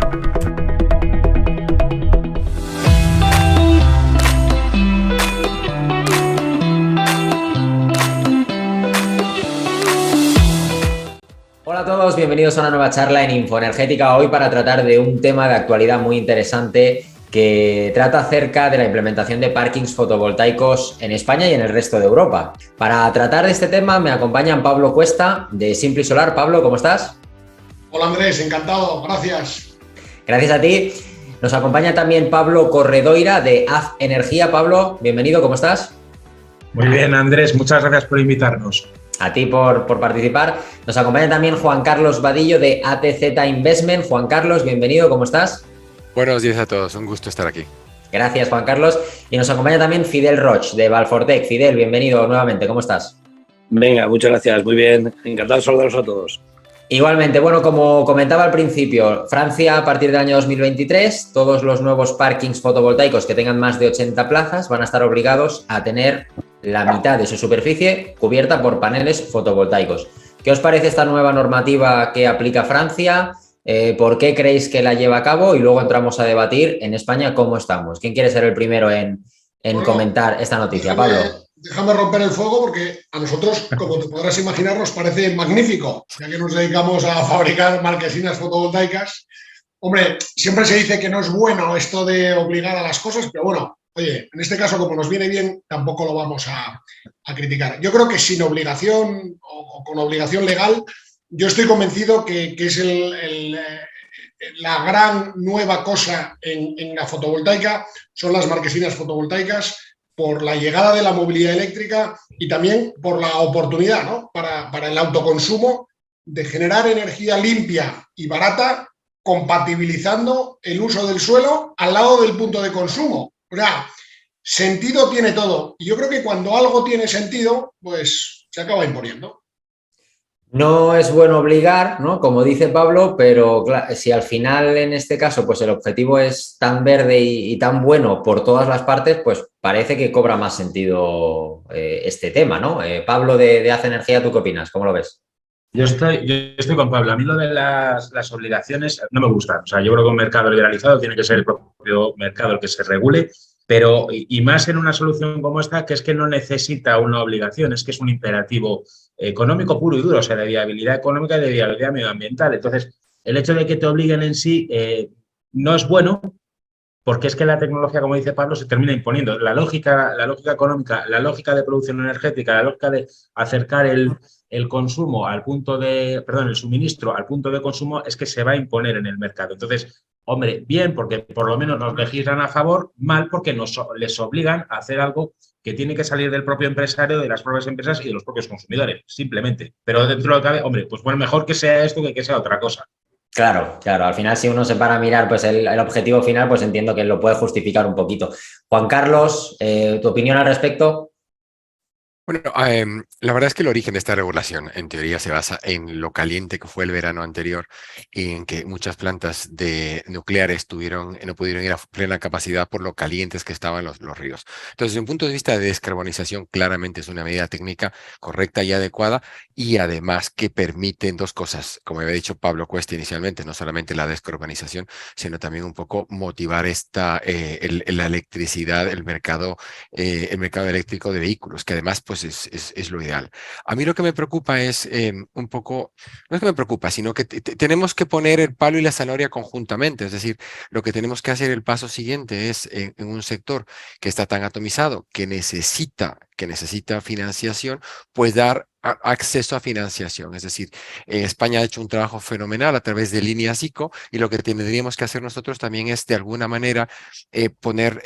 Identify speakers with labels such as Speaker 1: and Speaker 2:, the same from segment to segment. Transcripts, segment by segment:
Speaker 1: Hola a todos, bienvenidos a una nueva charla en Infoenergética, hoy para tratar de un tema de actualidad muy interesante que trata acerca de la implementación de parkings fotovoltaicos en España y en el resto de Europa. Para tratar de este tema me acompañan Pablo Cuesta de Simply Solar. Pablo, ¿cómo estás?
Speaker 2: Hola Andrés, encantado, gracias.
Speaker 1: Gracias a ti. Nos acompaña también Pablo Corredoira de Az Energía. Pablo, bienvenido, ¿cómo estás?
Speaker 3: Muy bien, Andrés, muchas gracias por invitarnos.
Speaker 1: A ti por participar. Nos acompaña también Juan Carlos Vadillo de ATZ Investment. Juan Carlos, bienvenido, ¿cómo estás?
Speaker 4: Buenos días a todos, un gusto estar aquí.
Speaker 1: Gracias, Juan Carlos. Y nos acompaña también Fidel Roch de Valfortec. Fidel, bienvenido nuevamente, ¿cómo estás?
Speaker 5: Venga, muchas gracias, muy bien. Encantado de saludaros a todos.
Speaker 1: Igualmente, bueno, como comentaba al principio, Francia a partir del año 2023, todos los nuevos parkings fotovoltaicos que tengan más de 80 plazas van a estar obligados a tener la mitad de su superficie cubierta por paneles fotovoltaicos. ¿Qué os parece esta nueva normativa que aplica Francia? ¿Por qué creéis que la lleva a cabo? Y luego entramos a debatir en España cómo estamos. ¿Quién quiere ser el primero en comentar esta noticia? Pablo.
Speaker 2: Déjame romper el fuego porque a nosotros, como te podrás imaginar, nos parece magnífico, ya que nos dedicamos a fabricar marquesinas fotovoltaicas. Hombre, siempre se dice que no es bueno esto de obligar a las cosas, pero bueno, oye, en este caso, como nos viene bien, tampoco lo vamos a criticar. Yo creo que sin obligación o con obligación legal, yo estoy convencido que es la gran nueva cosa en la fotovoltaica, son las marquesinas fotovoltaicas, por la llegada de la movilidad eléctrica y también por la oportunidad, ¿no? para el autoconsumo de generar energía limpia y barata, compatibilizando el uso del suelo al lado del punto de consumo. O sea, sentido tiene todo. Y yo creo que cuando algo tiene sentido, pues se acaba imponiendo.
Speaker 1: No es bueno obligar, ¿no? Como dice Pablo, pero claro, si al final en este caso pues el objetivo es tan verde y tan bueno por todas las partes, pues parece que cobra más sentido este tema, ¿no? Pablo de Az Energía, ¿tú qué opinas? ¿Cómo lo ves?
Speaker 3: Yo estoy con Pablo. A mí lo de las obligaciones no me gusta. O sea, yo creo que un mercado liberalizado tiene que ser el propio mercado el que se regule, pero y más en una solución como esta, que es que no necesita una obligación, es que es un imperativo económico puro y duro, o sea, de viabilidad económica y de viabilidad medioambiental. Entonces, el hecho de que te obliguen en sí no es bueno, porque es que la tecnología, como dice Pablo, se termina imponiendo. La lógica económica, la lógica de producción energética, la lógica de acercar el consumo al punto de, perdón, el suministro al punto de consumo es que se va a imponer en el mercado. Entonces, hombre, bien, porque por lo menos nos legislan a favor, mal porque les obligan a hacer algo que tiene que salir del propio empresario, de las propias empresas y de los propios consumidores, simplemente. Pero dentro de lo que cabe, hombre, pues bueno, mejor que sea esto que sea otra cosa.
Speaker 1: Claro, claro. Al final, si uno se para a mirar pues el objetivo final, pues entiendo que lo puede justificar un poquito. Juan Carlos, ¿tu opinión al respecto?
Speaker 4: Bueno, la verdad es que el origen de esta regulación en teoría se basa en lo caliente que fue el verano anterior y en que muchas plantas nucleares no pudieron ir a plena capacidad por lo calientes que estaban los ríos. Entonces, desde un punto de vista de descarbonización, claramente es una medida técnica correcta y adecuada y además que permiten dos cosas, como había dicho Pablo Cuesta inicialmente, no solamente la descarbonización, sino también un poco motivar la electricidad, el mercado eléctrico de vehículos, que además pues es lo ideal. A mí lo que me preocupa es un poco, no es que me preocupa, sino que tenemos que poner el palo y la zanahoria conjuntamente, es decir, lo que tenemos que hacer el paso siguiente es en un sector que está tan atomizado, que necesita financiación, pues dar acceso a financiación. Es decir, España ha hecho un trabajo fenomenal a través de líneas ICO y lo que tendríamos que hacer nosotros también es de alguna manera poner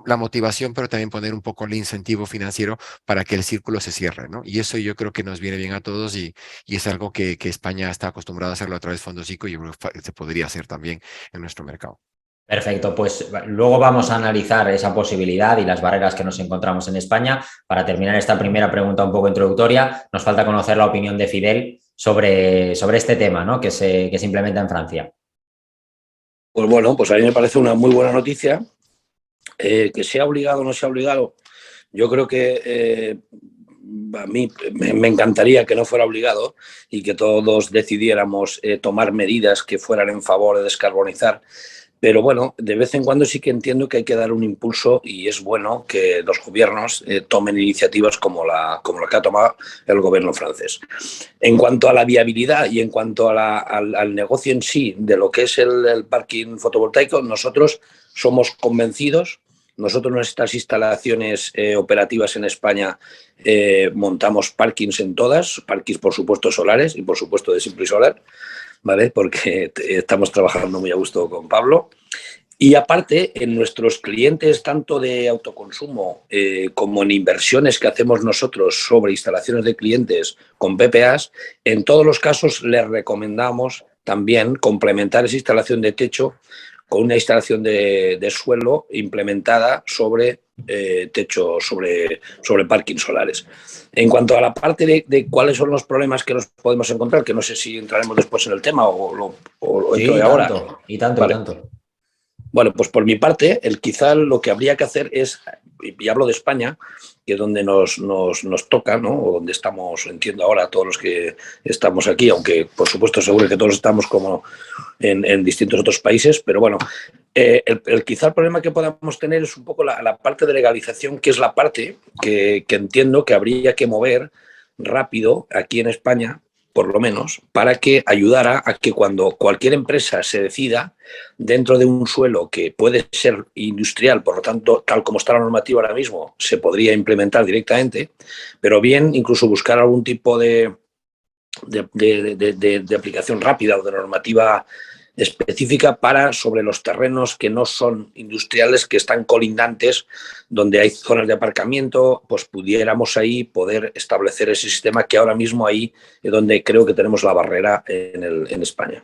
Speaker 4: la motivación, pero también poner un poco el incentivo financiero para que el círculo se cierre, ¿no? Y eso yo creo que nos viene bien a todos y es algo que España está acostumbrada a hacerlo a través de fondos ICO y yo creo que se podría hacer también en nuestro mercado.
Speaker 1: Perfecto, pues luego vamos a analizar esa posibilidad y las barreras que nos encontramos en España. Para terminar esta primera pregunta un poco introductoria, nos falta conocer la opinión de Fidel sobre este tema, ¿no? que se implementa en Francia.
Speaker 5: Pues bueno, pues a mí me parece una muy buena noticia. Que sea obligado o no sea obligado, yo creo que a mí me encantaría que no fuera obligado y que todos decidiéramos tomar medidas que fueran en favor de descarbonizar. Pero bueno, de vez en cuando sí que entiendo que hay que dar un impulso y es bueno que los gobiernos tomen iniciativas como la que ha tomado el gobierno francés. En cuanto a la viabilidad y en cuanto a al negocio en sí de lo que es el parking fotovoltaico, nosotros somos convencidos. Nosotros en nuestras instalaciones operativas en España montamos parkings en todas, parkings por supuesto solares y por supuesto de Simply Solar, ¿vale? Porque estamos trabajando muy a gusto con Pablo. Y aparte, en nuestros clientes, tanto de autoconsumo como en inversiones que hacemos nosotros sobre instalaciones de clientes con PPAs, en todos los casos les recomendamos también complementar esa instalación de techo con una instalación de suelo implementada sobre techo, sobre parkings solares. En cuanto a la parte de cuáles son los problemas que nos podemos encontrar, que no sé si entraremos después en el tema o entro de ahora.
Speaker 1: Y tanto.
Speaker 5: Bueno, pues por mi parte, quizá lo que habría que hacer es, y hablo de España, que es donde nos toca, ¿no? O donde estamos, entiendo ahora, todos los que estamos aquí, aunque por supuesto seguro que todos estamos como en distintos otros países, pero bueno, quizá el problema que podamos tener es un poco la parte de legalización, que es la parte que entiendo que habría que mover rápido aquí en España, por lo menos, para que ayudara a que cuando cualquier empresa se decida dentro de un suelo que puede ser industrial, por lo tanto, tal como está la normativa ahora mismo, se podría implementar directamente, pero bien incluso buscar algún tipo de aplicación rápida o de normativa específica para sobre los terrenos que no son industriales, que están colindantes, donde hay zonas de aparcamiento, pues pudiéramos ahí poder establecer ese sistema que ahora mismo ahí es donde creo que tenemos la barrera en España.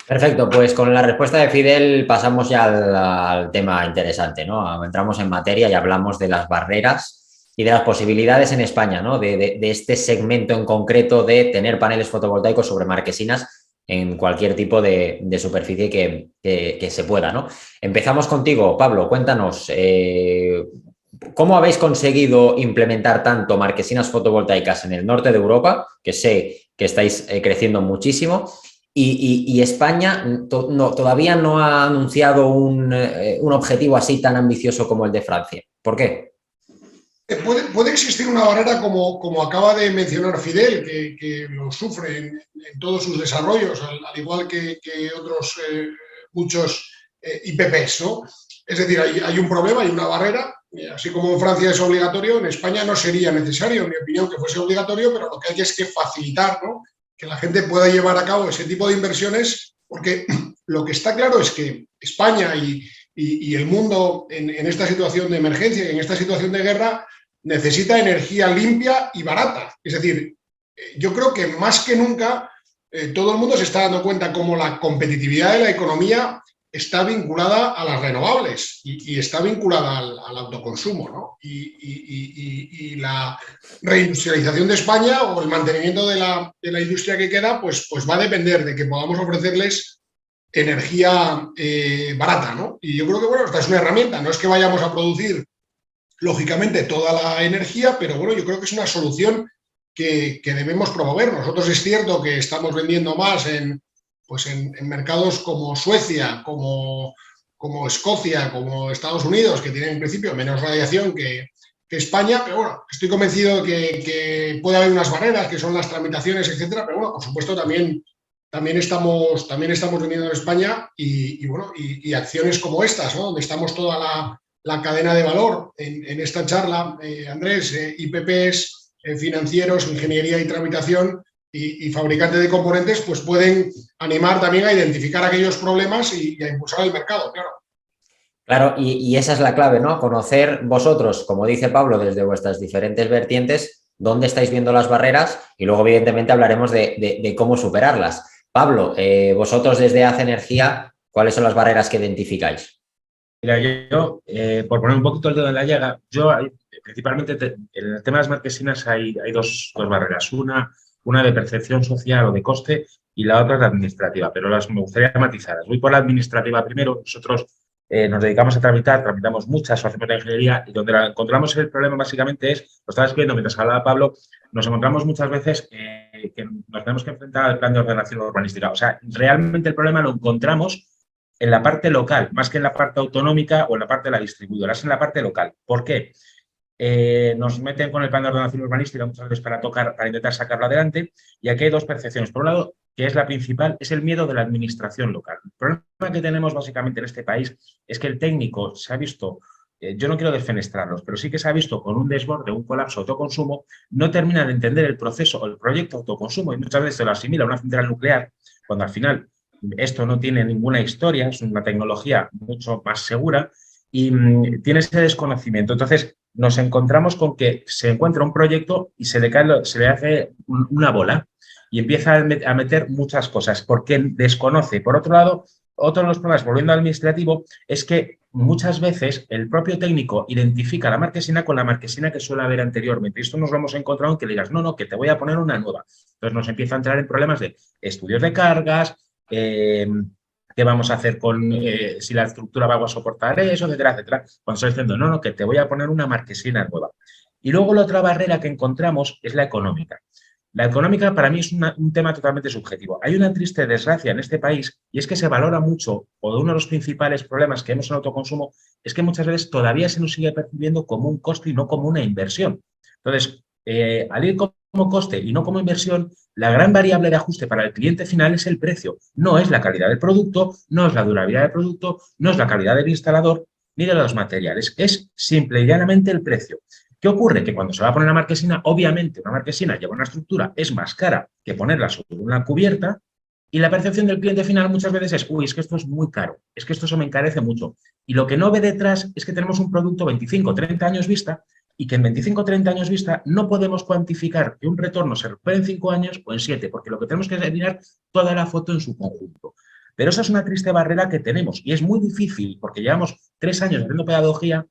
Speaker 1: Perfecto, pues con la respuesta de Fidel pasamos ya al tema interesante, ¿no? Entramos en materia y hablamos de las barreras y de las posibilidades en España, ¿no? De este segmento en concreto de tener paneles fotovoltaicos sobre marquesinas en cualquier tipo de superficie que se pueda, ¿no? Empezamos contigo, Pablo, cuéntanos, ¿cómo habéis conseguido implementar tanto marquesinas fotovoltaicas en el norte de Europa, que sé que estáis creciendo muchísimo, y España todavía no ha anunciado un objetivo así tan ambicioso como el de Francia? ¿Por qué?
Speaker 2: Puede existir una barrera como acaba de mencionar Fidel, que lo sufre en todos sus desarrollos, al igual que otros muchos IPPs, ¿no? Es decir, hay un problema, hay una barrera, así como en Francia es obligatorio, en España no sería necesario, en mi opinión, que fuese obligatorio, pero lo que hay es que facilitar, ¿no? Que la gente pueda llevar a cabo ese tipo de inversiones, porque lo que está claro es que España y el mundo en esta situación de emergencia y en esta situación de guerra necesita energía limpia y barata. Es decir, yo creo que más que nunca todo el mundo se está dando cuenta cómo la competitividad de la economía está vinculada a las renovables y está vinculada al autoconsumo, ¿no? Y la reindustrialización de España o el mantenimiento de la industria que queda, pues va a depender de que podamos ofrecerles energía barata, ¿no? Y yo creo que, bueno, esta es una herramienta, no es que vayamos a producir lógicamente toda la energía, pero bueno, yo creo que es una solución que debemos promover. Nosotros es cierto que estamos vendiendo más en mercados como Suecia, como Escocia, como Estados Unidos, que tienen en principio menos radiación que España, pero bueno, estoy convencido que puede haber unas barreras, que son las tramitaciones, etcétera, pero bueno, por supuesto también estamos vendiendo en España y acciones como estas, ¿no? Donde estamos toda la cadena de valor en esta charla, Andrés, IPPs, financieros, ingeniería y tramitación y fabricantes de componentes, pues pueden animar también a identificar aquellos problemas y a impulsar el mercado, claro.
Speaker 1: Claro, y esa es la clave, ¿no? Conocer vosotros, como dice Pablo, desde vuestras diferentes vertientes, dónde estáis viendo las barreras y luego, evidentemente, hablaremos de cómo superarlas. Pablo, vosotros desde Hace Energía, ¿cuáles son las barreras que identificáis?
Speaker 3: Mira, yo por poner un poquito el dedo en la llaga, principalmente en el tema de las marquesinas hay dos barreras. Una de percepción social o de coste y la otra es la administrativa, pero me gustaría matizarlas. Voy por la administrativa primero. Nosotros nos dedicamos a tramitamos muchas o hacemos la ingeniería y donde encontramos el problema básicamente es, lo estaba escribiendo mientras hablaba Pablo, nos encontramos muchas veces que nos tenemos que enfrentar al plan de ordenación urbanística. O sea, realmente el problema lo encontramos en la parte local, más que en la parte autonómica o en la parte de la distribuidora, es en la parte local. ¿Por qué? Nos meten con el plan de ordenación urbanística muchas veces para intentar sacarlo adelante, y aquí hay dos percepciones. Por un lado, que es la principal, es el miedo de la administración local. El problema que tenemos básicamente en este país es que el técnico se ha visto, yo no quiero defenestrarlos, pero sí que se ha visto con un desborde, un colapso autoconsumo, no termina de entender el proceso o el proyecto autoconsumo y muchas veces se lo asimila a una central nuclear, cuando al final esto no tiene ninguna historia, es una tecnología mucho más segura y tiene ese desconocimiento. Entonces, nos encontramos con que se encuentra un proyecto y se le hace una bola y empieza a meter muchas cosas porque desconoce. Por otro lado, otro de los problemas, volviendo al administrativo, es que muchas veces el propio técnico identifica la marquesina con la marquesina que suele haber anteriormente. Y esto nos lo hemos encontrado en que le digas, no, que te voy a poner una nueva. Entonces nos empieza a entrar en problemas de estudios de cargas, qué vamos a hacer con si la estructura va a soportar eso, etcétera, etcétera. Cuando estoy diciendo, no, que te voy a poner una marquesina nueva. Y luego la otra barrera que encontramos es la económica. La económica para mí es un tema totalmente subjetivo. Hay una triste desgracia en este país y es que se valora mucho, o uno de los principales problemas que hemos en autoconsumo es que muchas veces todavía se nos sigue percibiendo como un coste y no como una inversión. Entonces, al ir como coste y no como inversión, la gran variable de ajuste para el cliente final es el precio. No es la calidad del producto, no es la durabilidad del producto, no es la calidad del instalador ni de los materiales. Es simple y llanamente el precio. ¿Qué ocurre? Que cuando se va a poner una marquesina, obviamente una marquesina lleva una estructura, es más cara que ponerla sobre una cubierta y la percepción del cliente final muchas veces es, uy, es que esto es muy caro, es que esto se me encarece mucho. Y lo que no ve detrás es que tenemos un producto 25, 30 años vista y que en 25 o 30 años vista no podemos cuantificar que un retorno se recupere en 5 años o en 7, porque lo que tenemos que es mirar toda la foto en su conjunto. Pero esa es una triste barrera que tenemos y es muy difícil, porque llevamos 3 años haciendo pedagogía,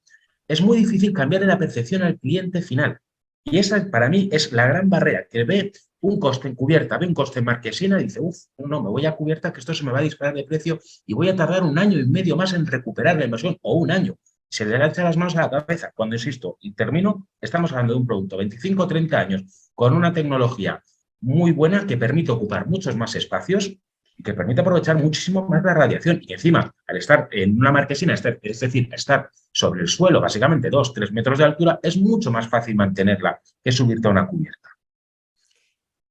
Speaker 3: es muy difícil cambiar la percepción al cliente final. Y esa para mí es la gran barrera, que ve un coste en cubierta, ve un coste en marquesina y dice, no, me voy a cubierta que esto se me va a disparar de precio y voy a tardar 1 año y medio más en recuperar la inversión o 1 año. Se le echa las manos a la cabeza. Cuando, insisto, y termino, estamos hablando de un producto 25 o 30 años con una tecnología muy buena que permite ocupar muchos más espacios y que permite aprovechar muchísimo más la radiación. Y encima, al estar en una marquesina, es decir, estar sobre el suelo, básicamente 2 o 3 metros de altura, es mucho más fácil mantenerla que subirte a una cubierta.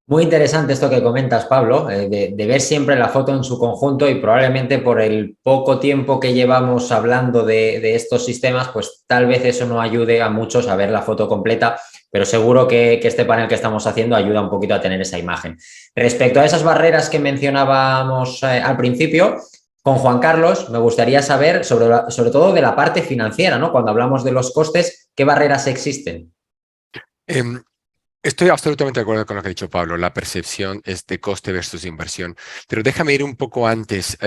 Speaker 1: Muy interesante esto que comentas, Pablo, de ver siempre la foto en su conjunto y probablemente por el poco tiempo que llevamos hablando de estos sistemas, pues tal vez eso no ayude a muchos a ver la foto completa, pero seguro que este panel que estamos haciendo ayuda un poquito a tener esa imagen. Respecto a esas barreras que mencionábamos al principio, con Juan Carlos me gustaría saber sobre todo de la parte financiera, ¿no? Cuando hablamos de los costes, ¿qué barreras existen?
Speaker 4: Estoy absolutamente de acuerdo con lo que ha dicho Pablo. La percepción es de coste versus inversión. Pero déjame ir un poco antes.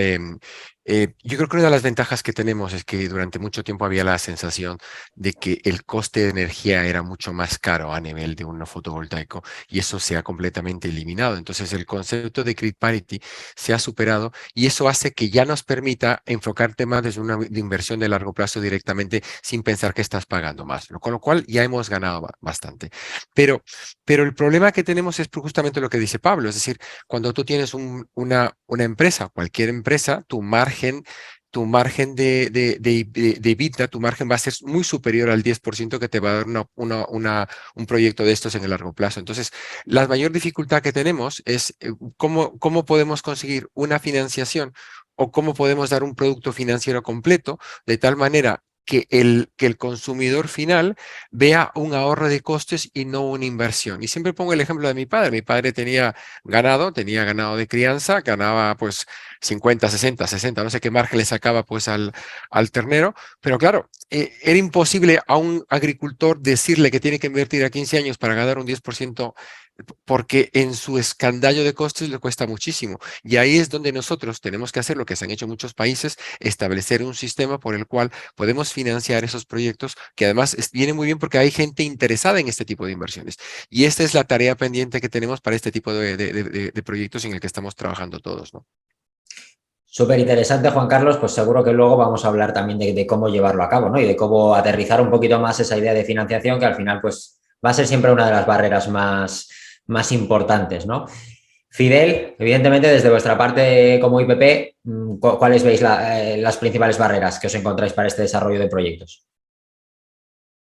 Speaker 4: Yo creo que una de las ventajas que tenemos es que durante mucho tiempo había la sensación de que el coste de energía era mucho más caro a nivel de un fotovoltaico y eso se ha completamente eliminado. Entonces el concepto de grid parity se ha superado y eso hace que ya nos permita enfocar temas desde una de inversión de largo plazo directamente sin pensar que estás pagando más, con lo cual ya hemos ganado bastante. Pero el problema que tenemos es justamente lo que dice Pablo, es decir, cuando tú tienes una empresa, cualquier empresa, tu margen de EBITDA, tu margen va a ser muy superior al 10% que te va a dar un proyecto de estos en el largo plazo. Entonces, la mayor dificultad que tenemos es cómo podemos conseguir una financiación o cómo podemos dar un producto financiero completo de tal manera que el consumidor final vea un ahorro de costes y no una inversión. Y siempre pongo el ejemplo de mi padre. Mi padre tenía ganado de crianza, ganaba pues 50, 60, no sé qué margen le sacaba pues al ternero, pero claro, era imposible a un agricultor decirle que tiene que invertir a 15 años para ganar un 10%, porque en su escandallo de costes le cuesta muchísimo. Y ahí es donde nosotros tenemos que hacer lo que se han hecho en muchos países, establecer un sistema por el cual podemos financiar esos proyectos, que además viene muy bien porque hay gente interesada en este tipo de inversiones. Y esta es la tarea pendiente que tenemos para este tipo de proyectos en el que estamos trabajando todos, ¿no?
Speaker 1: Súper interesante, Juan Carlos, pues seguro que luego vamos a hablar también de cómo llevarlo a cabo, ¿no? Y de cómo aterrizar un poquito más esa idea de financiación, que al final pues va a ser siempre una de las barreras más importantes, ¿no? Fidel, evidentemente desde vuestra parte como IPP, ¿cuáles veis las principales barreras que os encontráis para este desarrollo de proyectos?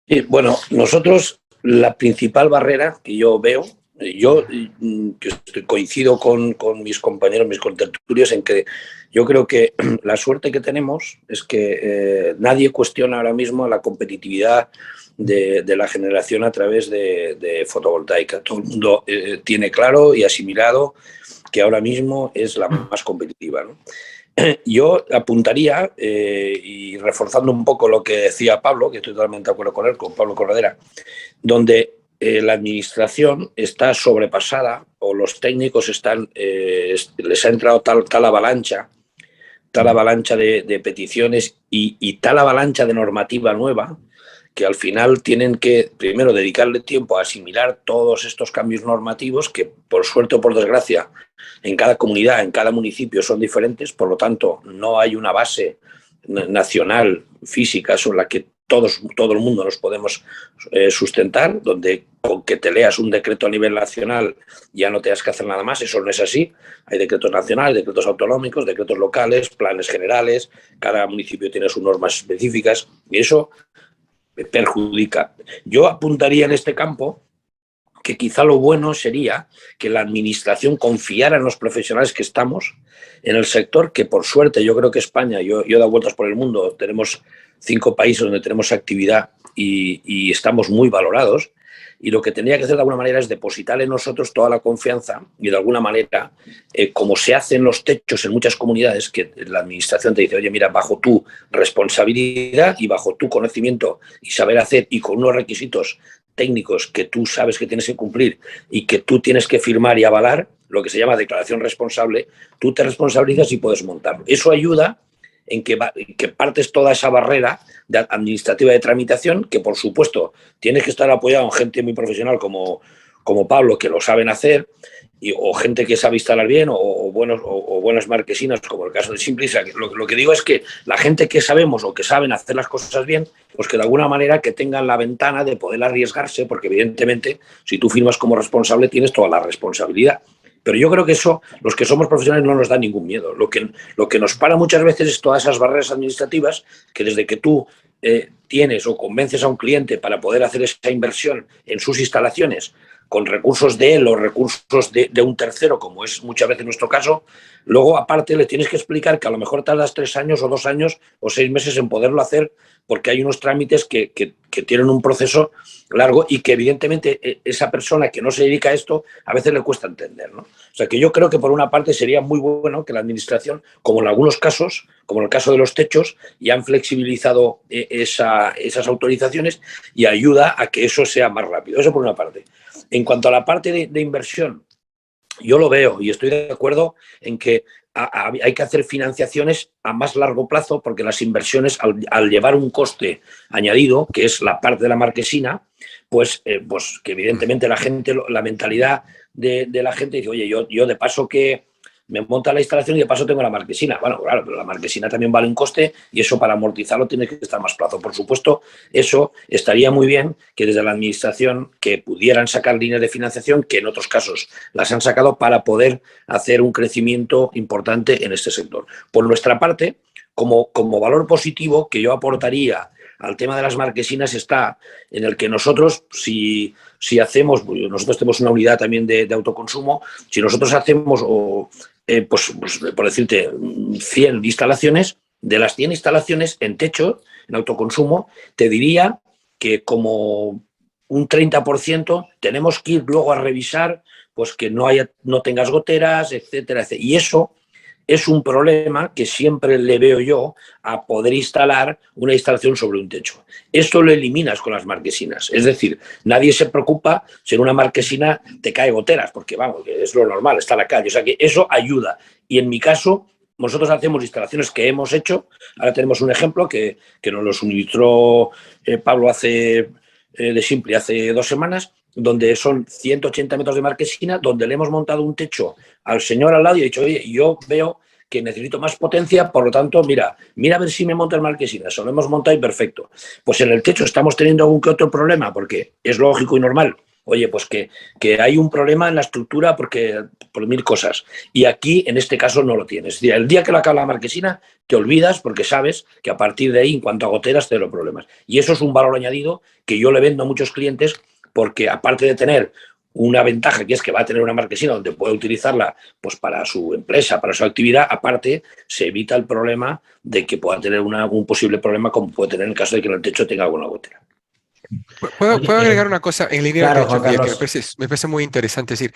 Speaker 5: Sí, bueno, nosotros la principal barrera que yo veo, que coincido con mis compañeros, mis contertulios, en que yo creo que la suerte que tenemos es que nadie cuestiona ahora mismo la competitividad de la generación a través de fotovoltaica. Todo el mundo tiene claro y asimilado que ahora mismo es la más competitiva, ¿no? Yo apuntaría, y reforzando un poco lo que decía Pablo, que estoy totalmente de acuerdo con él, con Pablo Corredera, donde la administración está sobrepasada o los técnicos les ha entrado tal avalancha de peticiones y tal avalancha de normativa nueva, que al final tienen que, primero, dedicarle tiempo a asimilar todos estos cambios normativos que, por suerte o por desgracia, en cada comunidad, en cada municipio son diferentes, por lo tanto, no hay una base nacional física sobre la que todo el mundo nos podemos sustentar, donde con que te leas un decreto a nivel nacional ya no tengas que hacer nada más. Eso no es así. Hay decretos nacionales, decretos autonómicos, decretos locales, planes generales, cada municipio tiene sus normas específicas y eso perjudica. Yo apuntaría en este campo que quizá lo bueno sería que la administración confiara en los profesionales que estamos en el sector, que por suerte yo creo que España, yo he dado vueltas por el mundo, tenemos 5 países donde tenemos actividad y estamos muy valorados, y lo que tendría que hacer de alguna manera es depositar en nosotros toda la confianza y de alguna manera, como se hace en los techos en muchas comunidades, que la administración te dice, oye, mira, bajo tu responsabilidad y bajo tu conocimiento y saber hacer y con unos requisitos técnicos que tú sabes que tienes que cumplir y que tú tienes que firmar y avalar, lo que se llama declaración responsable, tú te responsabilizas y puedes montarlo. Eso ayuda en que partes toda esa barrera administrativa de tramitación, que por supuesto tienes que estar apoyado en gente muy profesional como Pablo, que lo saben hacer, o gente que sabe instalar bien, o buenas marquesinas, como el caso de Simplisa. Lo que digo es que la gente que sabemos o que saben hacer las cosas bien, pues que de alguna manera que tengan la ventana de poder arriesgarse, porque evidentemente si tú firmas como responsable tienes toda la responsabilidad. Pero yo creo que eso, los que somos profesionales, no nos da ningún miedo. Lo que nos para muchas veces es todas esas barreras administrativas que desde que tú tienes o convences a un cliente para poder hacer esa inversión en sus instalaciones con recursos de él o recursos de un tercero, como es muchas veces nuestro caso, luego aparte le tienes que explicar que a lo mejor tardas 3 años o 2 años o 6 meses en poderlo hacer porque hay unos trámites que tienen un proceso largo y que evidentemente esa persona que no se dedica a esto a veces le cuesta entender, ¿no? O sea que yo creo que por una parte sería muy bueno que la administración, como en algunos casos, como en el caso de los techos, ya han flexibilizado esas autorizaciones y ayuda a que eso sea más rápido. Eso por una parte. En cuanto a la parte de inversión, yo lo veo y estoy de acuerdo en que hay que hacer financiaciones a más largo plazo porque las inversiones, al llevar un coste añadido, que es la parte de la marquesina, pues que evidentemente la mentalidad de la gente dice, oye, yo de paso que me monta la instalación y de paso tengo la marquesina. Bueno, claro, pero la marquesina también vale un coste y eso para amortizarlo tiene que estar más plazo. Por supuesto, eso estaría muy bien que desde la administración que pudieran sacar líneas de financiación, que en otros casos las han sacado para poder hacer un crecimiento importante en este sector. Por nuestra parte, como valor positivo que yo aportaría al tema de las marquesinas está en el que nosotros, si hacemos, nosotros tenemos una unidad también de autoconsumo, si nosotros hacemos, pues, por decirte, 100 instalaciones, de las 100 instalaciones en techo, en autoconsumo, te diría que como un 30% tenemos que ir luego a revisar pues que no tengas goteras, etcétera, etcétera. Y eso es un problema que siempre le veo yo a poder instalar una instalación sobre un techo. Esto lo eliminas con las marquesinas. Es decir, nadie se preocupa si en una marquesina te cae goteras, porque vamos, es lo normal, está en la calle. O sea que eso ayuda. Y en mi caso, nosotros hacemos instalaciones que hemos hecho. Ahora tenemos un ejemplo que nos lo suministró Pablo de Simple hace 2 semanas, donde son 180 metros de marquesina, donde le hemos montado un techo al señor al lado y he dicho, oye, yo veo que necesito más potencia, por lo tanto, mira a ver si me montan marquesinas, se lo hemos montado y perfecto. Pues en el techo estamos teniendo algún que otro problema, porque es lógico y normal. Oye, pues que hay un problema en la estructura por 1000 cosas. Y aquí, en este caso, no lo tienes. Es decir, el día que le acaba la marquesina, te olvidas porque sabes que a partir de ahí, en cuanto a goteras, te los problemas. Y eso es un valor añadido que yo le vendo a muchos clientes porque, aparte de tener una ventaja, que es que va a tener una marquesina donde puede utilizarla pues para su empresa, para su actividad, aparte se evita el problema de que pueda tener un posible problema como puede tener en el caso de que en el techo tenga alguna gotera.
Speaker 4: ¿Puedo agregar una cosa en línea
Speaker 1: Claro,
Speaker 4: de
Speaker 1: Juan
Speaker 4: que
Speaker 1: Carlos.
Speaker 4: me parece muy interesante? Es decir,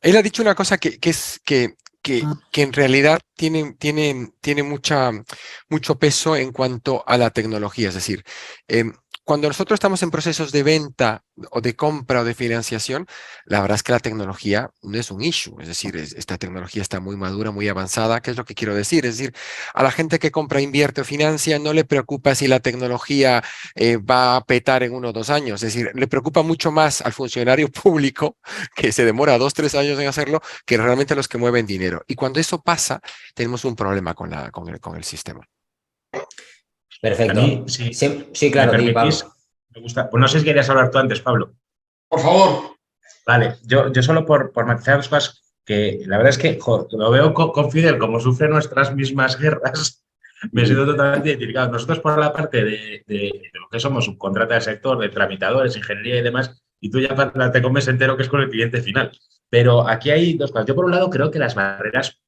Speaker 4: él ha dicho una cosa que en realidad tiene mucho peso en cuanto a la tecnología. Es decir, cuando nosotros estamos en procesos de venta o de compra o de financiación, la verdad es que la tecnología no es un issue. Es decir, esta tecnología está muy madura, muy avanzada. ¿Qué es lo que quiero decir? Es decir, a la gente que compra, invierte o financia, no le preocupa si la tecnología va a petar en 1 o 2 años. Es decir, le preocupa mucho más al funcionario público, que se demora 2 o 3 años en hacerlo, que realmente a los que mueven dinero. Y cuando eso pasa, tenemos un problema con el sistema.
Speaker 3: A mí,
Speaker 1: Perfecto.
Speaker 3: si
Speaker 1: Sí,
Speaker 3: me
Speaker 1: claro,
Speaker 3: permitís,
Speaker 1: Pablo.
Speaker 3: me gusta. Pues no sé si querías hablar tú antes, Pablo.
Speaker 2: Por favor.
Speaker 3: Vale, yo solo por matizar 2 cosas, que la verdad es que lo veo con Fidel, como sufre nuestras mismas guerras, me siento totalmente identificado. Nosotros por la parte de lo que somos subcontrata del sector, de tramitadores, ingeniería y demás, y tú ya te comes entero que es con el cliente final. Pero aquí hay 2 cosas. Yo por un lado creo que las barreras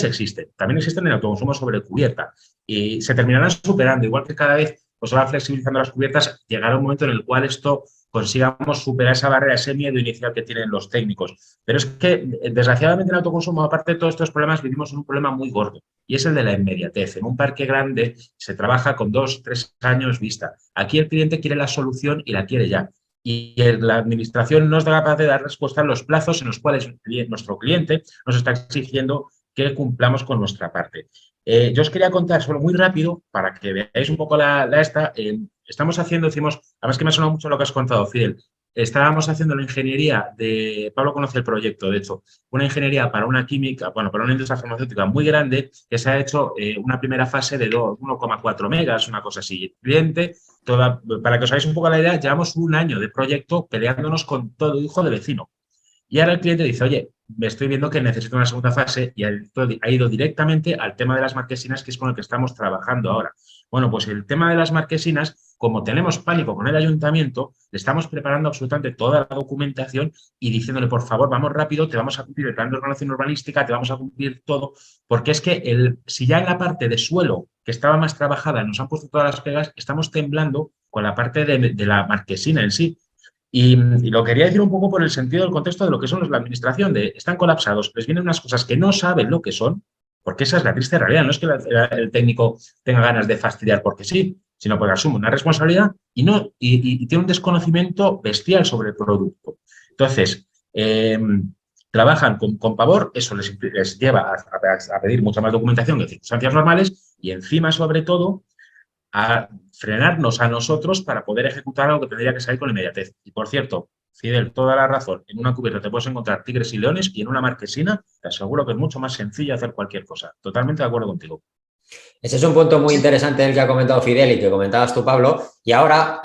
Speaker 3: existen. También existen en el autoconsumo sobre cubierta y se terminarán superando, igual que cada vez pues, se van flexibilizando las cubiertas, llegará un momento en el cual esto consigamos superar esa barrera, ese miedo inicial que tienen los técnicos. Pero es que, desgraciadamente, en el autoconsumo, aparte de todos estos problemas, vivimos en un problema muy gordo y es el de la inmediatez. En un parque grande se trabaja con 2 o 3 años vista. Aquí el cliente quiere la solución y la quiere ya. Y la administración no es capaz de dar respuesta en los plazos en los cuales nuestro cliente nos está exigiendo que cumplamos con nuestra parte. Yo os quería contar solo muy rápido para que veáis un poco estamos haciendo, decimos, además que me ha sonado mucho lo que has contado, Fidel. Estábamos haciendo la ingeniería Pablo conoce el proyecto, de hecho, una ingeniería para una química, bueno, para una industria farmacéutica muy grande, que se ha hecho una primera fase de 1,4 megas, una cosa así. El cliente, para que os hagáis un poco la idea, llevamos 1 año de proyecto peleándonos con todo hijo de vecino. Y ahora el cliente dice, oye, me estoy viendo que necesito una segunda fase y ha ido directamente al tema de las marquesinas, que es con el que estamos trabajando ahora. Bueno, pues el tema de las marquesinas, como tenemos pánico con el ayuntamiento, le estamos preparando absolutamente toda la documentación y diciéndole, por favor, vamos rápido, te vamos a cumplir el plan de ordenación urbanística, te vamos a cumplir todo, porque es que si ya en la parte de suelo, que estaba más trabajada, nos han puesto todas las pegas, estamos temblando con la parte de la marquesina en sí. Y lo quería decir un poco por el sentido del contexto de lo que son los de la administración, están colapsados, les vienen unas cosas que no saben lo que son, porque esa es la triste realidad. No es que el técnico tenga ganas de fastidiar porque sí, sino porque asume una responsabilidad y tiene un desconocimiento bestial sobre el producto. Entonces, trabajan con pavor, eso les lleva a pedir mucha más documentación que en circunstancias normales y encima, sobre todo, a frenarnos a nosotros para poder ejecutar algo que tendría que salir con inmediatez. Y por cierto, Fidel, toda la razón, en una cubierta te puedes encontrar tigres y leones y en una marquesina te aseguro que es mucho más sencillo hacer cualquier cosa. Totalmente de acuerdo contigo.
Speaker 1: Ese es un punto muy interesante el que ha comentado Fidel y que comentabas tú, Pablo. Y ahora,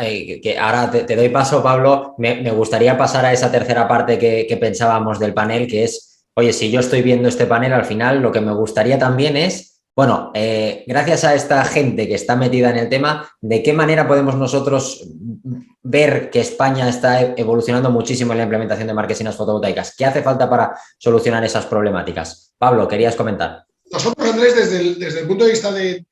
Speaker 1: ahora te doy paso, Pablo, me gustaría pasar a esa tercera parte que pensábamos del panel, que es, oye, si yo estoy viendo este panel, al final lo que me gustaría también es, bueno, gracias a esta gente que está metida en el tema, ¿de qué manera podemos nosotros ver que España está evolucionando muchísimo en la implementación de marquesinas fotovoltaicas? ¿Qué hace falta para solucionar esas problemáticas? Pablo, querías comentar.
Speaker 2: Nosotros, Andrés, desde el punto de vista de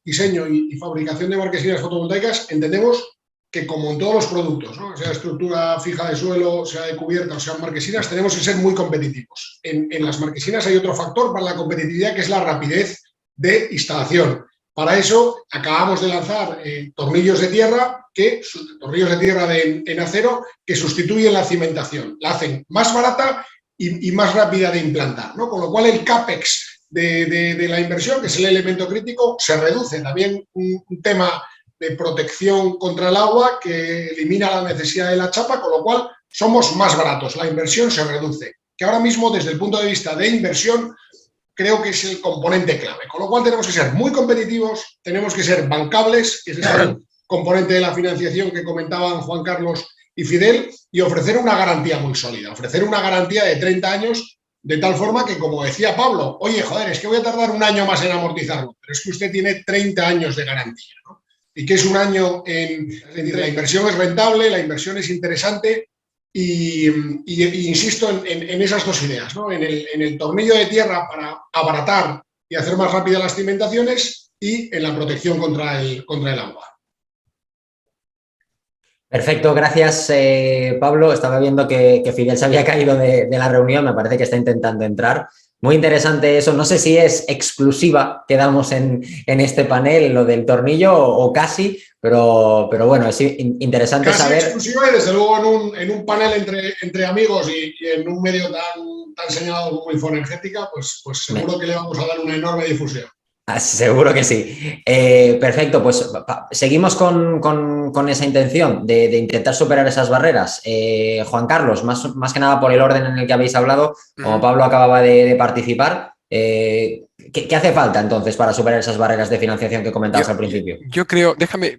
Speaker 2: diseño y fabricación de marquesinas fotovoltaicas, entendemos que, como en todos los productos, ¿no? Sea estructura fija de suelo, sea de cubierta o sean marquesinas, tenemos que ser muy competitivos. En las marquesinas hay otro factor para la competitividad, que es la rapidez de instalación. Para eso acabamos de lanzar tornillos de tierra en acero que sustituyen la cimentación. La hacen más barata y más rápida de implantar, ¿no? Con lo cual el CAPEX de la inversión, que es el elemento crítico, se reduce. También un tema de protección contra el agua que elimina la necesidad de la chapa, con lo cual somos más baratos, la inversión se reduce. Que ahora mismo, desde el punto de vista de inversión, creo que es el componente clave. Con lo cual tenemos que ser muy competitivos, tenemos que ser bancables, que es el componente de la financiación que comentaban Juan Carlos y Fidel, y ofrecer una garantía muy sólida, ofrecer una garantía de 30 años, de tal forma que, como decía Pablo, oye, joder, es que voy a tardar un año más en amortizarlo, pero es que usted tiene 30 años de garantía, ¿no? Y que es un año la inversión es rentable, la inversión es interesante, y insisto en esas dos ideas, ¿no? En el tornillo de tierra para abaratar y hacer más rápidas las cimentaciones, y en la protección contra el agua.
Speaker 1: Perfecto, gracias Pablo. Estaba viendo que Fidel se había caído de la reunión, me parece que está intentando entrar. Muy interesante eso, no sé si es exclusiva que damos en este panel, lo del tornillo, o casi, pero bueno, es interesante
Speaker 2: casi
Speaker 1: saber.
Speaker 2: Exclusiva, y desde luego en un panel entre amigos y en un medio tan señalado como Infoenergética, pues seguro que le vamos a dar una enorme difusión.
Speaker 1: Seguro que sí. Perfecto, pues seguimos con esa intención de intentar superar esas barreras. Juan Carlos, más que nada por el orden en el que habéis hablado, como Pablo acababa de participar, ¿qué hace falta entonces para superar esas barreras de financiación que comentabas al principio?
Speaker 4: Yo creo, déjame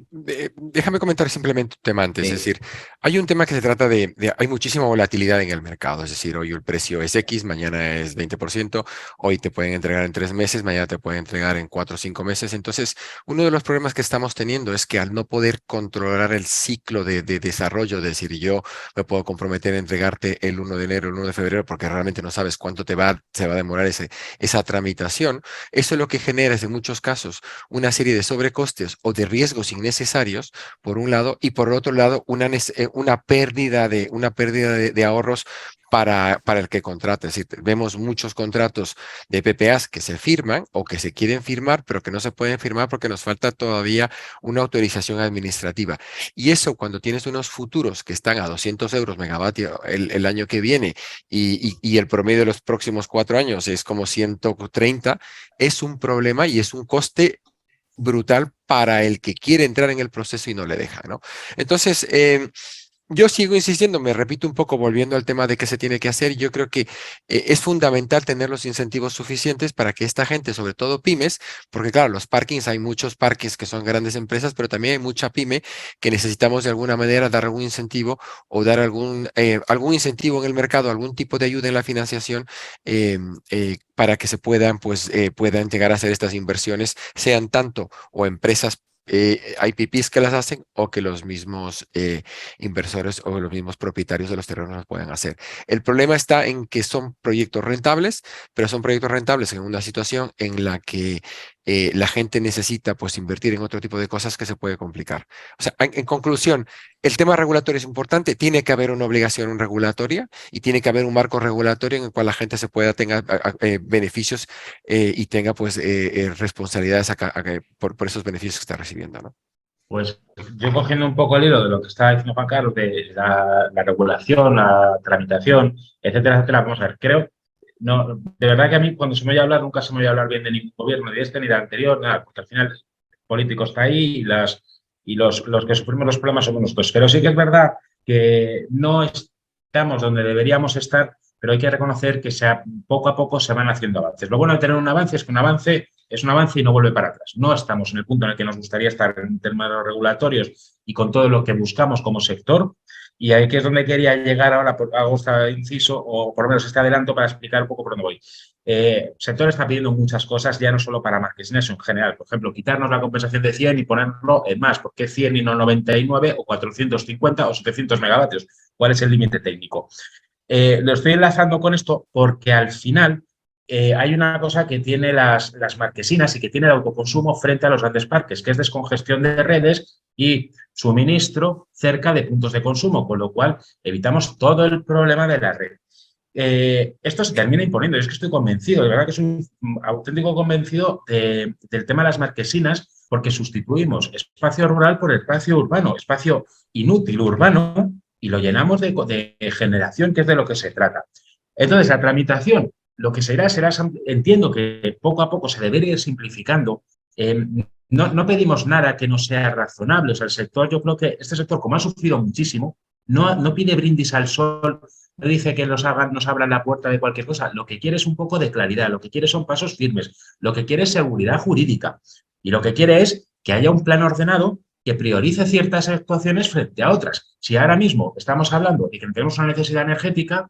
Speaker 4: comentar simplemente un tema antes,
Speaker 1: Sí.
Speaker 4: es decir, hay un tema que se trata hay muchísima volatilidad en el mercado, es decir, hoy el precio es X, mañana es 20%, hoy te pueden entregar en 3 meses, mañana te pueden entregar en 4 o 5 meses, entonces uno de los problemas que estamos teniendo es que al no poder controlar el ciclo de desarrollo, es decir, yo me puedo comprometer a entregarte el 1 de enero, el 1 de febrero, porque realmente no sabes cuánto se va a demorar esa tramitación, eso lo que genera es en muchos casos una serie de sobrecostes o de riesgos innecesarios, por un lado, y por otro lado, una pérdida de ahorros para el que contrata. Es decir, vemos muchos contratos de PPAs que se firman o que se quieren firmar, pero que no se pueden firmar porque nos falta todavía una autorización administrativa. Y eso, cuando tienes unos futuros que están a 200 euros megavatio el año que viene y el promedio de los próximos 4 años es como 130, es un problema y es un coste brutal para el que quiere entrar en el proceso y no le deja, ¿no? Entonces, yo sigo insistiendo, me repito un poco volviendo al tema de qué se tiene que hacer. Yo creo que es fundamental tener los incentivos suficientes para que esta gente, sobre todo pymes, porque claro, los parkings, hay muchos parkings que son grandes empresas, pero también hay mucha pyme que necesitamos de alguna manera dar algún incentivo o dar algún incentivo en el mercado, algún tipo de ayuda en la financiación para que se puedan llegar a hacer estas inversiones, sean tanto o empresas IPPs que las hacen o que los mismos inversores o los mismos propietarios de los terrenos las puedan hacer. El problema está en que son proyectos rentables, pero son proyectos rentables en una situación en la que la gente necesita pues invertir en otro tipo de cosas que se puede complicar. O sea, en conclusión, el tema regulatorio es importante, tiene que haber una obligación regulatoria y tiene que haber un marco regulatorio en el cual la gente tenga beneficios y tenga pues responsabilidades por esos beneficios que está recibiendo, ¿no?
Speaker 3: Pues yo cogiendo un poco el hilo de lo que está diciendo Juan Carlos, de la regulación, la tramitación, etcétera, etcétera, vamos a ver, creo, no, de verdad que a mí cuando se me oye hablar nunca se me oye hablar bien de ningún gobierno, ni de este ni del anterior, nada, porque al final el político está ahí y los que sufrimos los problemas somos nosotros. Pero sí que es verdad que no estamos donde deberíamos estar, pero hay que reconocer que poco a poco se van haciendo avances. Lo bueno de tener un avance es que un avance es un avance y no vuelve para atrás. No estamos en el punto en el que nos gustaría estar en términos regulatorios y con todo lo que buscamos como sector. Y ahí que es donde quería llegar ahora, hago este inciso, o por lo menos este adelanto para explicar un poco por dónde voy. El sector está pidiendo muchas cosas, ya no solo para marquesinas, en general. Por ejemplo, quitarnos la compensación de 100 y ponerlo en más. ¿Por qué 100 y no 99 o 450 o 700 megavatios? ¿Cuál es el límite técnico? Lo estoy enlazando con esto porque al final hay una cosa que tiene las marquesinas y que tiene el autoconsumo frente a los grandes parques, que es descongestión de redes y suministro cerca de puntos de consumo, con lo cual evitamos todo el problema de la red. Esto se termina imponiendo, y es que estoy convencido, de verdad que soy un auténtico convencido del tema de las marquesinas, porque sustituimos espacio rural por espacio urbano, espacio inútil urbano, y lo llenamos de generación, que es de lo que se trata. Entonces, la tramitación, lo que será, entiendo que poco a poco se debería ir simplificando. No pedimos nada que no sea razonable. O sea, el sector, yo creo que este sector, como ha sufrido muchísimo, no pide brindis al sol, no dice que nos abran la puerta de cualquier cosa. Lo que quiere es un poco de claridad, lo que quiere son pasos firmes, lo que quiere es seguridad jurídica y lo que quiere es que haya un plan ordenado que priorice ciertas actuaciones frente a otras. Si ahora mismo estamos hablando de que tenemos una necesidad energética,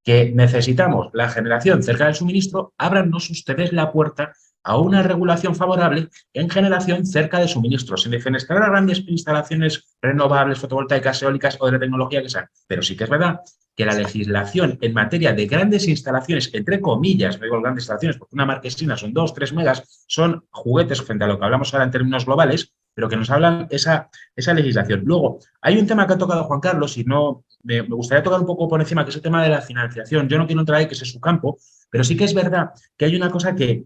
Speaker 3: que necesitamos la generación cerca del suministro, ábrannos ustedes la puerta a una regulación favorable en generación cerca de suministro, sin defenestrar a grandes instalaciones renovables, fotovoltaicas, eólicas o de la tecnología que sean. Pero sí que es verdad que la legislación en materia de grandes instalaciones, entre comillas, no digo grandes instalaciones, porque una marquesina son 2, 3 megas, son juguetes frente a lo que hablamos ahora en términos globales, pero que nos hablan esa legislación. Luego, hay un tema que ha tocado Juan Carlos y no me gustaría tocar un poco por encima, que es el tema de la financiación. Yo no quiero entrar ahí, que ese es su campo, pero sí que es verdad que hay una cosa que,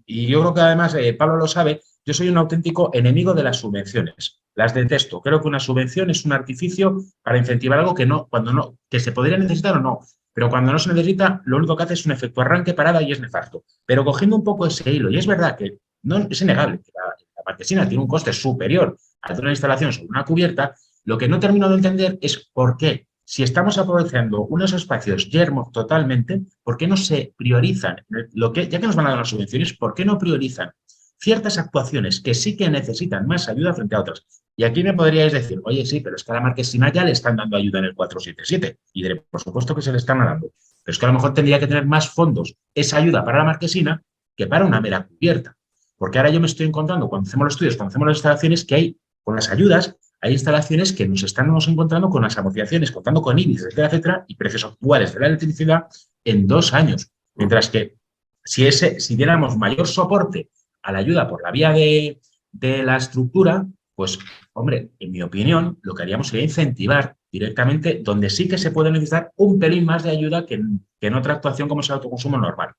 Speaker 3: y yo creo que además Pablo lo sabe, yo soy un auténtico enemigo de las subvenciones. Las detesto. Creo que una subvención es un artificio para incentivar algo que se podría necesitar o no. Pero cuando no se necesita, lo único que hace es un efecto arranque, parada y es nefasto. Pero cogiendo un poco ese hilo, y es verdad que no es innegable que la marquesina tiene un coste superior al de una instalación sobre una cubierta, lo que no termino de entender es por qué, si estamos aprovechando unos espacios yermos totalmente, ¿por qué no se priorizan, ya que nos van a dar las subvenciones, por qué no priorizan ciertas actuaciones que sí que necesitan más ayuda frente a otras? Y aquí me podríais decir, oye, sí, pero es que a la marquesina ya le están dando ayuda en el 477. Y diré, por supuesto que se le están dando. Pero es que a lo mejor tendría que tener más fondos esa ayuda para la marquesina que para una mera cubierta. Porque ahora yo me estoy encontrando, cuando hacemos los estudios, cuando hacemos las instalaciones, que hay, con las ayudas, hay instalaciones que nos estamos encontrando con las amortizaciones, contando con IBIs, etcétera, etcétera, y precios actuales de la electricidad en 2 años. Mientras que si diéramos mayor soporte a la ayuda por la vía de la estructura, pues, hombre, en mi opinión, lo que haríamos sería incentivar directamente donde sí que se puede necesitar un pelín más de ayuda que en otra actuación como es el autoconsumo normal.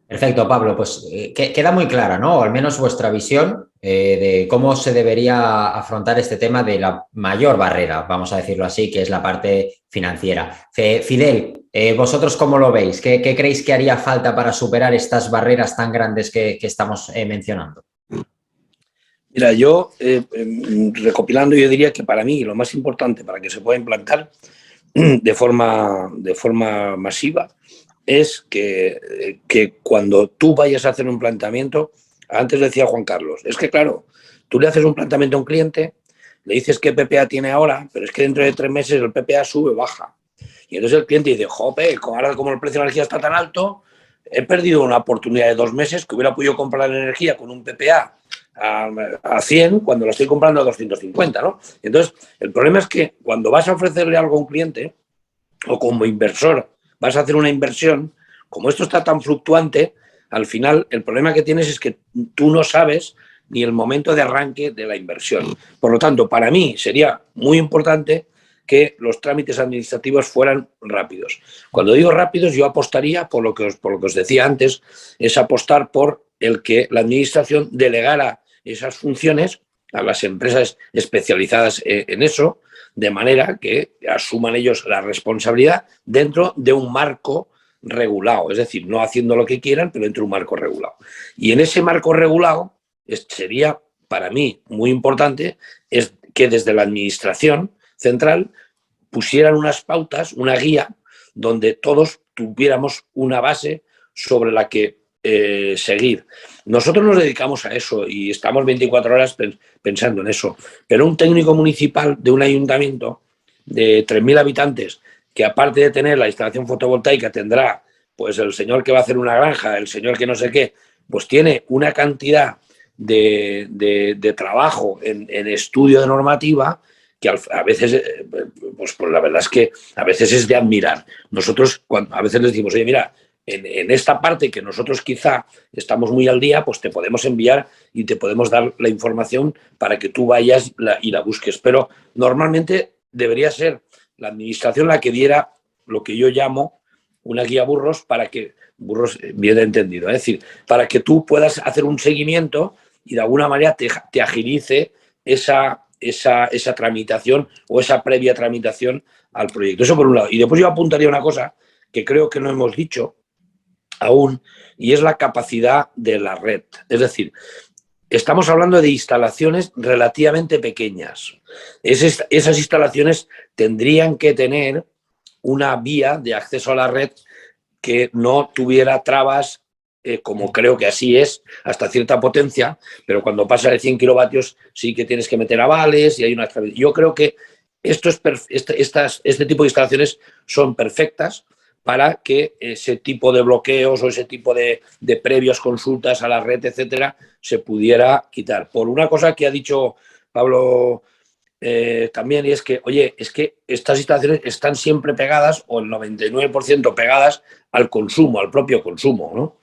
Speaker 1: Perfecto, Pablo. Pues queda muy clara, ¿no? O al menos vuestra visión de cómo se debería afrontar este tema de la mayor barrera, vamos a decirlo así, que es la parte financiera. Fidel, ¿vosotros cómo lo veis? ¿Qué creéis que haría falta para superar estas barreras tan grandes que estamos mencionando?
Speaker 5: Mira, yo recopilando, yo diría que para mí lo más importante para que se pueda implantar de forma masiva es que cuando tú vayas a hacer un planteamiento, antes decía Juan Carlos, es que claro, tú le haces un planteamiento a un cliente, le dices qué PPA tiene ahora, pero es que dentro de 3 meses el PPA sube o baja. Y entonces el cliente dice, jope, ahora como el precio de la energía está tan alto, he perdido una oportunidad de 2 meses que hubiera podido comprar la energía con un PPA a 100 cuando lo estoy comprando a 250, ¿no? Entonces, el problema es que cuando vas a ofrecerle algo a un cliente o como inversor vas a hacer una inversión, como esto está tan fluctuante, al final el problema que tienes es que tú no sabes ni el momento de arranque de la inversión. Por lo tanto, para mí sería muy importante que los trámites administrativos fueran rápidos. Cuando digo rápidos, yo apostaría, por lo que os decía antes, es apostar por el que la administración delegara esas funciones a las empresas especializadas en eso, de manera que asuman ellos la responsabilidad dentro de un marco regulado, es decir, no haciendo lo que quieran, pero dentro de un marco regulado. Y en ese marco regulado sería, para mí, muy importante, es que desde la administración central pusieran unas pautas, una guía, donde todos tuviéramos una base sobre la que seguir. Nosotros nos dedicamos a eso y estamos 24 horas pensando en eso, pero un técnico municipal de un ayuntamiento de 3.000 habitantes, que aparte de tener la instalación fotovoltaica tendrá pues el señor que va a hacer una granja, el señor que no sé qué, pues tiene una cantidad de trabajo en estudio de normativa que a veces, pues la verdad es que a veces es de admirar. Nosotros a veces les decimos, oye, mira, en esta parte que nosotros quizá estamos muy al día, pues te podemos enviar y te podemos dar la información para que tú vayas y la busques. Pero normalmente debería ser la administración la que diera lo que yo llamo una guía burros, para que, burros bien entendido, es decir, para que tú puedas hacer un seguimiento y de alguna manera te agilice esa tramitación o esa previa tramitación al proyecto. Eso por un lado. Y después yo apuntaría una cosa que creo que no hemos dicho aún, y es la capacidad de la red. Es decir, estamos hablando de instalaciones relativamente pequeñas. Esas instalaciones tendrían que tener una vía de acceso a la red que no tuviera trabas, como creo que así es, hasta cierta potencia, pero cuando pasa de 100 kilovatios sí que tienes que meter avales y hay una... Yo creo que este tipo de instalaciones son perfectas para que ese tipo de bloqueos o ese tipo de previas consultas a la red, etcétera, se pudiera quitar. Por una cosa que ha dicho Pablo también, y es que, oye, es que estas instalaciones están siempre pegadas, o el 99% pegadas al consumo, al propio consumo, ¿no?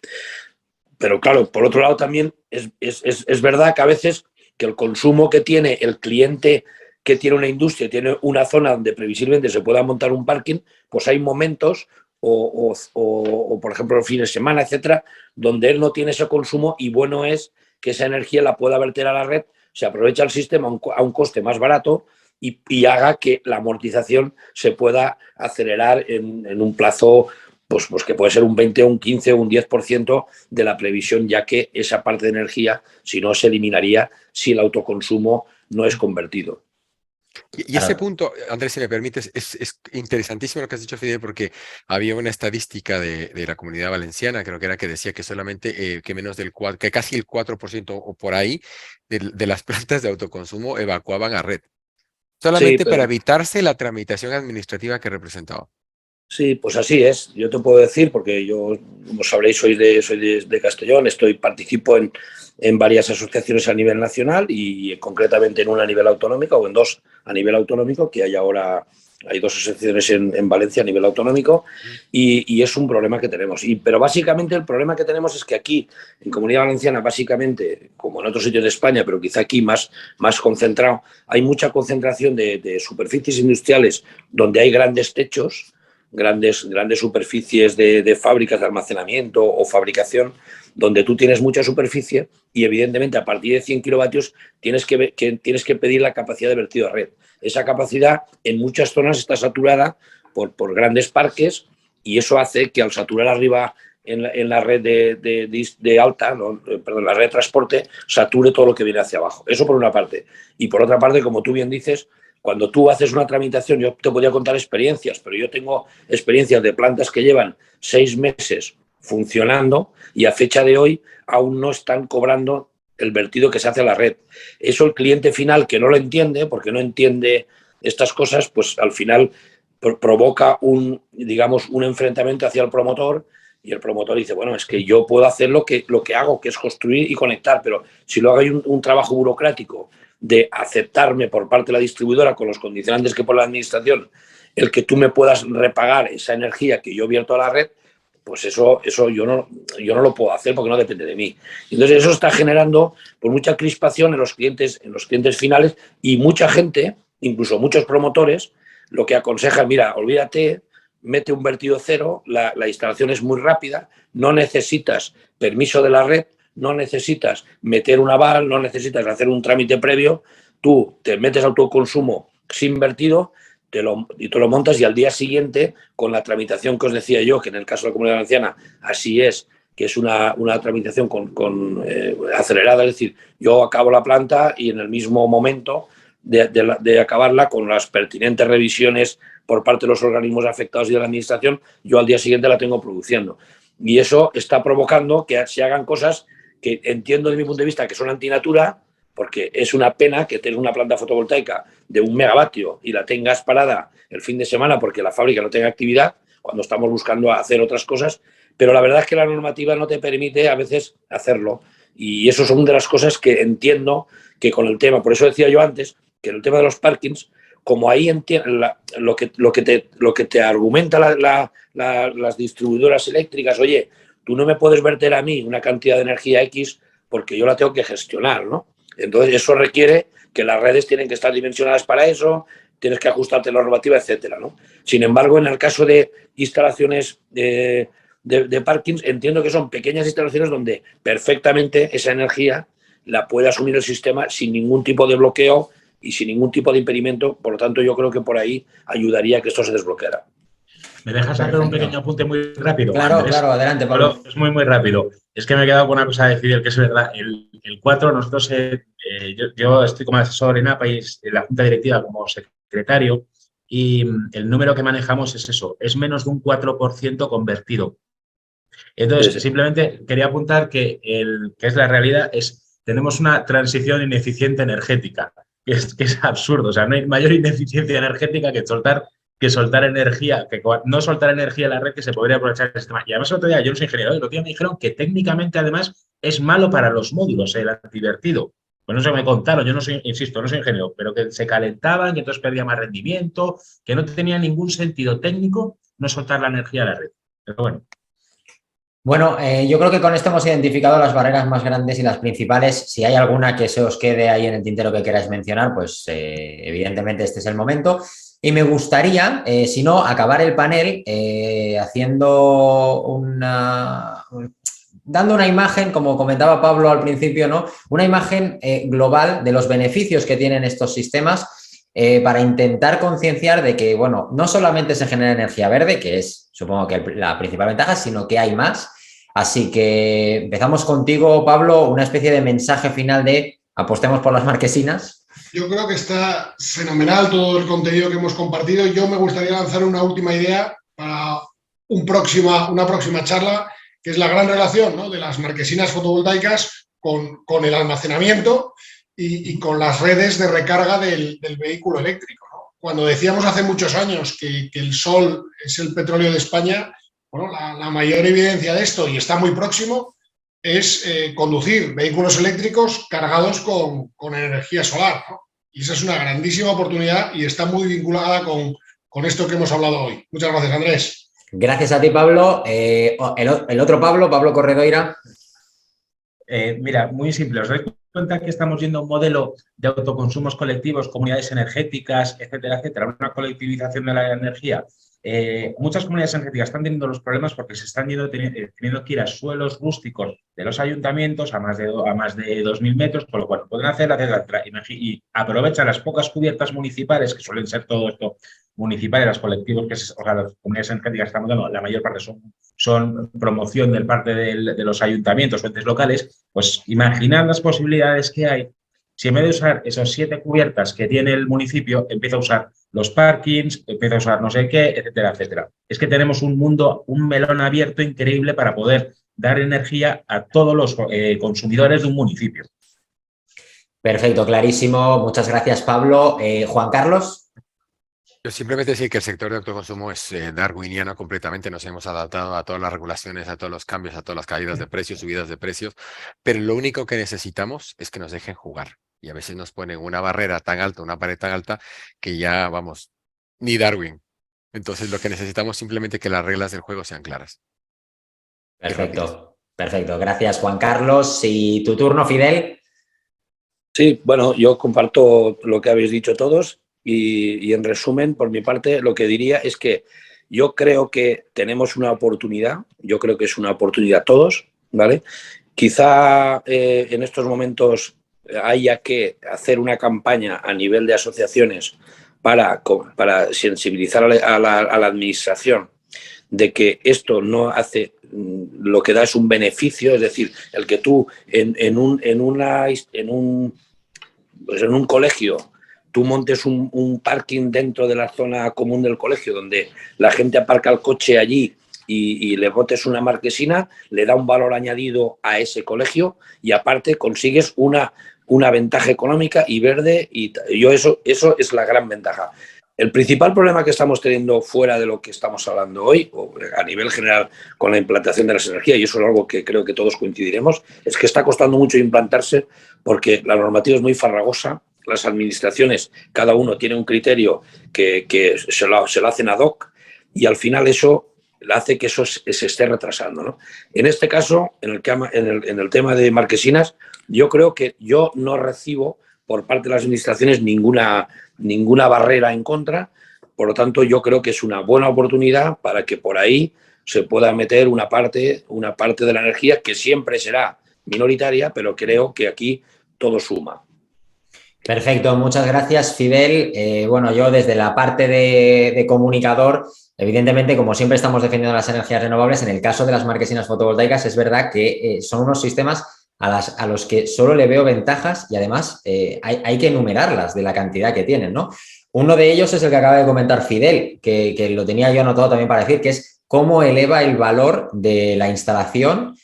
Speaker 5: Pero claro, por otro lado también es verdad que a veces que el consumo que tiene el cliente que tiene una industria, tiene una zona donde previsiblemente se pueda montar un parking, pues hay momentos o por ejemplo, los fines de semana, etcétera, donde él no tiene ese consumo y bueno es que esa energía la pueda verter a la red, se aprovecha el sistema a un coste más barato y haga que la amortización se pueda acelerar en un plazo pues que puede ser un 20, un 15 o un 10% de la previsión, ya que esa parte de energía, si no, se eliminaría si el autoconsumo no es convertido.
Speaker 4: Y ese punto, Andrés, si me permites, es interesantísimo lo que has dicho, Fidel, porque había una estadística de la Comunidad Valenciana, creo que era, que decía que solamente, que menos del 4, que casi el 4% o por ahí de las plantas de autoconsumo evacuaban a red,
Speaker 5: Sí,
Speaker 4: solamente para
Speaker 5: pero
Speaker 4: evitarse la tramitación administrativa que representaba.
Speaker 5: sí, pues así es. Yo te puedo decir, porque yo, como sabréis, soy de Castellón, participo en varias asociaciones a nivel nacional y concretamente en una a nivel autonómico o en dos a nivel autonómico, que hay dos asociaciones en Valencia a nivel autonómico y es un problema que tenemos. Pero básicamente el problema que tenemos es que aquí, en Comunidad Valenciana, básicamente, como en otros sitios de España, pero quizá aquí más concentrado, hay mucha concentración de superficies industriales donde hay grandes techos, grandes superficies de fábricas de almacenamiento o fabricación, donde tú tienes mucha superficie y evidentemente a partir de 100 kilovatios tienes que pedir la capacidad de vertido a red. Esa capacidad en muchas zonas está saturada por grandes parques y eso hace que al saturar arriba en la red de alta, ¿no? Perdón, la red de transporte, sature todo lo que viene hacia abajo. Eso por una parte. Y por otra parte, como tú bien dices, cuando tú haces una tramitación, yo te podría contar experiencias, pero yo tengo experiencias de plantas que llevan 6 meses funcionando y a fecha de hoy aún no están cobrando el vertido que se hace a la red. Eso el cliente final, que no lo entiende, porque no entiende estas cosas, pues al final provoca un enfrentamiento hacia el promotor y el promotor dice, bueno, es que yo puedo hacer lo que hago, que es construir y conectar, pero si luego hay un trabajo burocrático de aceptarme por parte de la distribuidora con los condicionantes que pone la administración, el que tú me puedas repagar esa energía que yo vierto a la red, pues eso yo no lo puedo hacer porque no depende de mí. Entonces eso está generando pues, mucha crispación en los clientes finales y mucha gente, incluso muchos promotores, lo que aconsejan, mira, olvídate, mete un vertido cero, la instalación es muy rápida, no necesitas permiso de la red, no necesitas meter un aval, no necesitas hacer un trámite previo, tú te metes autoconsumo sin vertido te lo montas y al día siguiente, con la tramitación que os decía yo, que en el caso de la Comunidad Valenciana así es, que es una tramitación acelerada, es decir, yo acabo la planta y en el mismo momento de acabarla, con las pertinentes revisiones por parte de los organismos afectados y de la administración, yo al día siguiente la tengo produciendo. Y eso está provocando que se hagan cosas que entiendo desde mi punto de vista que son antinatura, porque es una pena que tengas una planta fotovoltaica de 1 megavatio y la tengas parada el fin de semana porque la fábrica no tenga actividad, cuando estamos buscando hacer otras cosas, pero la verdad es que la normativa no te permite a veces hacerlo. Y eso son de las cosas que entiendo que con el tema, por eso decía yo antes, que en el tema de los parkings, como ahí lo que te argumenta las distribuidoras eléctricas, oye, tú no me puedes verter a mí una cantidad de energía X porque yo la tengo que gestionar, ¿no? Entonces, eso requiere que las redes tienen que estar dimensionadas para eso, tienes que ajustarte la normativa, etcétera, ¿no? Sin embargo, en el caso de instalaciones de parkings, entiendo que son pequeñas instalaciones donde perfectamente esa energía la puede asumir el sistema sin ningún tipo de bloqueo y sin ningún tipo de impedimento. Por lo tanto, yo creo que por ahí ayudaría a que esto se desbloqueara.
Speaker 3: ¿Me dejas hacer un pequeño apunte muy rápido?
Speaker 1: Claro,
Speaker 3: Andrés?
Speaker 1: claro, adelante, Pablo.
Speaker 3: Es muy, muy rápido. Es que me he quedado con una cosa a decir, que es verdad. El 4, nosotros, yo estoy como asesor en APAIS, en la Junta Directiva como secretario, y el número que manejamos es eso, es menos de un 4% convertido. Entonces,
Speaker 5: Sí.
Speaker 3: simplemente quería apuntar que es la realidad, tenemos una transición ineficiente energética, que es absurdo. O sea, no hay mayor ineficiencia energética que soltar energía, que no soltar energía en la red que se podría aprovechar el sistema. Y además, el otro día, yo no soy ingeniero, el otro día me dijeron que técnicamente, además, es malo para los módulos, el antivertido. Pues no sé, me contaron, yo no soy, insisto, no soy ingeniero, pero que se calentaban, que entonces perdía más rendimiento, que no tenía ningún sentido técnico no soltar la energía a la red. Pero bueno.
Speaker 1: Bueno, yo creo que con esto hemos identificado las barreras más grandes y las principales. Si hay alguna que se os quede ahí en el tintero que queráis mencionar, pues evidentemente este es el momento. Y me gustaría, si no, acabar el panel dando una imagen, como comentaba Pablo al principio, ¿no? Una imagen global de los beneficios que tienen estos sistemas para intentar concienciar de que, bueno, no solamente se genera energía verde, que es, supongo que la principal ventaja, sino que hay más. Así que empezamos contigo, Pablo, una especie de mensaje final de apostemos por las marquesinas.
Speaker 2: Yo creo que está fenomenal todo el contenido que hemos compartido. Yo me gustaría lanzar una última idea para una próxima charla, que es la gran relación, ¿no?, de las marquesinas fotovoltaicas con el almacenamiento y con las redes de recarga del vehículo eléctrico, ¿no? Cuando decíamos hace muchos años que el sol es el petróleo de España, bueno, la mayor evidencia de esto, y está muy próximo, es conducir vehículos eléctricos cargados con energía solar, ¿no? Y esa es una grandísima oportunidad y está muy vinculada con esto que hemos hablado hoy. Muchas gracias, Andrés.
Speaker 1: Gracias a ti, Pablo. El otro Pablo, Pablo Corredoira.
Speaker 3: Mira, muy simple. ¿Os dais cuenta que estamos yendo a un modelo de autoconsumos colectivos, comunidades energéticas, etcétera, etcétera, una colectivización de la energía? Muchas comunidades energéticas están teniendo los problemas porque se están teniendo que ir a suelos rústicos de los ayuntamientos a más de 2.000 metros, con lo cual pueden hacer y aprovechan las pocas cubiertas municipales, que suelen ser todo esto municipales, los colectivos, las comunidades energéticas que estamos dando, la mayor parte son promoción del parte de los ayuntamientos o entes locales. Pues imaginad las posibilidades que hay si en vez de usar esas 7 cubiertas que tiene el municipio, empieza a usar los parkings, empieza a usar no sé qué, etcétera, etcétera. Es que tenemos un melón abierto increíble para poder dar energía a todos los consumidores de un municipio.
Speaker 1: Perfecto, clarísimo. Muchas gracias, Pablo. Juan Carlos.
Speaker 4: Yo simplemente decir que el sector de autoconsumo es darwiniano completamente. Nos hemos adaptado a todas las regulaciones, a todos los cambios, a todas las caídas de precios, subidas de precios, pero lo único que necesitamos es que nos dejen jugar. Y a veces nos ponen una barrera tan alta, una pared tan alta, que ya, vamos, ni Darwin. Entonces lo que necesitamos es simplemente que las reglas del juego sean claras.
Speaker 1: Perfecto, perfecto. Gracias, Juan Carlos. Y tu turno, Fidel.
Speaker 5: Sí, bueno, yo comparto lo que habéis dicho todos y en resumen, por mi parte, lo que diría es que yo creo que tenemos una oportunidad, yo creo que es una oportunidad todos, ¿vale? Quizá en estos momentos haya que hacer una campaña a nivel de asociaciones para sensibilizar a la administración de que esto no hace, lo que da es un beneficio, es decir, el que tú en un colegio tú montes un parking dentro de la zona común del colegio donde la gente aparca el coche allí y le botes una marquesina, le da un valor añadido a ese colegio y aparte consigues una ventaja económica y verde, y eso es la gran ventaja. El principal problema que estamos teniendo fuera de lo que estamos hablando hoy, o a nivel general con la implantación de las energías, y eso es algo que creo que todos coincidiremos, es que está costando mucho implantarse porque la normativa es muy farragosa, las administraciones, cada uno tiene un criterio que se lo hacen ad hoc y al final eso hace que eso se esté retrasando, ¿no? En este caso, en el tema de marquesinas, yo creo que yo no recibo por parte de las administraciones ninguna barrera en contra, por lo tanto yo creo que es una buena oportunidad para que por ahí se pueda meter una parte de la energía que siempre será minoritaria, pero creo que aquí todo suma.
Speaker 1: Perfecto, muchas gracias, Fidel. Bueno, yo desde la parte de comunicador Evidentemente, como siempre estamos defendiendo las energías renovables, en el caso de las marquesinas fotovoltaicas es verdad que son unos sistemas a los que solo le veo ventajas y además hay que enumerarlas de la cantidad que tienen, ¿no? Uno de ellos es el que acaba de comentar Fidel, que lo tenía yo anotado también para decir, que es cómo eleva el valor de la instalación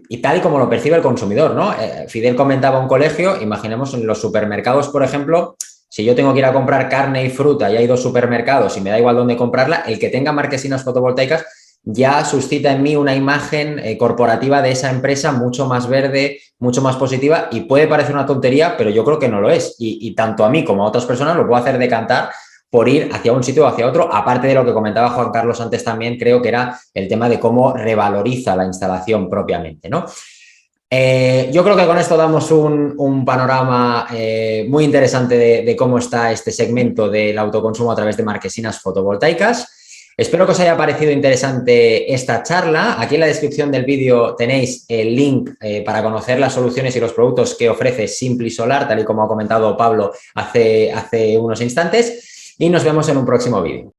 Speaker 1: y tal y como lo percibe el consumidor, ¿no? Fidel comentaba un colegio, imaginemos en los supermercados, por ejemplo, si yo tengo que ir a comprar carne y fruta y hay 2 supermercados y me da igual dónde comprarla, el que tenga marquesinas fotovoltaicas ya suscita en mí una imagen corporativa de esa empresa mucho más verde, mucho más positiva y puede parecer una tontería, pero yo creo que no lo es. Y tanto a mí como a otras personas lo puedo hacer decantar por ir hacia un sitio o hacia otro, aparte de lo que comentaba Juan Carlos antes también, creo que era el tema de cómo revaloriza la instalación propiamente, ¿no? Yo creo que con esto damos un panorama muy interesante de cómo está este segmento del autoconsumo a través de marquesinas fotovoltaicas. Espero que os haya parecido interesante esta charla. Aquí en la descripción del vídeo tenéis el link para conocer las soluciones y los productos que ofrece Simply Solar, tal y como ha comentado Pablo hace unos instantes. Y nos vemos en un próximo vídeo.